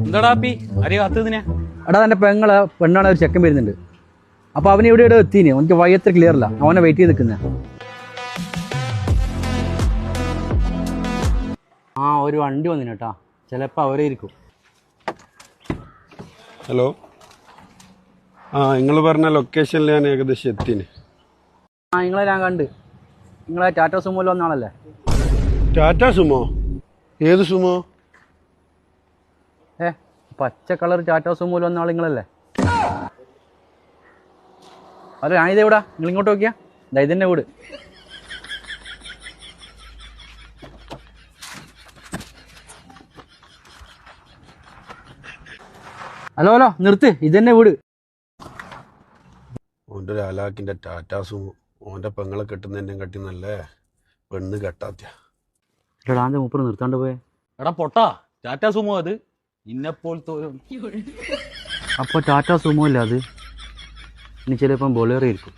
എന്താടാ അപ്പി ആരെയും കാത്തതിനെ? എടാ എൻ്റെ പെണ്ണാണ് ഒരു ചെക്കൻ വരുന്നുണ്ട്. അപ്പോൾ അവൻ ഇവിടെ എത്തീനെ. എനിക്ക് വയ്യത്ര ക്ലിയർ അല്ല, അവനെ വെയിറ്റ് ചെയ്ത് നിൽക്കുന്നത്. ആ ഒരു വണ്ടി വന്നിന് കേട്ടാ, ചിലപ്പോൾ അവരെ ഇരിക്കും. ഹലോ, നിങ്ങൾ പറഞ്ഞ ലൊക്കേഷനിൽ ഞാൻ ഏകദേശം എത്തിന്. നിങ്ങളെ ഞാൻ കണ്ട്. നിങ്ങളെ ടാറ്റ സുമോയിൽ വന്ന ആളല്ലേ? ടാറ്റ സുമോ? ഏത് സുമോ? പച്ച കളർ ടാറ്റ സുമോയിൽ വന്ന ആൾ നിങ്ങളല്ലേ? അല്ല, ഞാനിത് എവിടാ? നിങ്ങൾ ഇങ്ങോട്ട് നോക്കിയാ ഇതെന്നെ വീട്. ഹലോ ഹലോ, നിർത്ത്, ഇതെന്നെ വീട്. ഓൻ്റെ ഒരു അലാക്കിൻ്റെ ടാറ്റ സുമോ. ഓൻ്റെ പെങ്ങളെ കെട്ടുന്നതിൻ്റെ കട്ടി നല്ലേ പെണ്ണ് കെട്ടാത്ത. എടാ എൻ്റെ മൂപ്പർ നിർത്താണ്ട് പോയേ. എടാ പൊട്ടാ, ടാറ്റാ സുമോ അത് ഇന്നെപ്പോലത്തെ ഒരു. അപ്പോൾ ടാറ്റ സുമോ അല്ല അത്, ഇനി ചിലപ്പം ബൊലേറോ ആയിരിക്കും.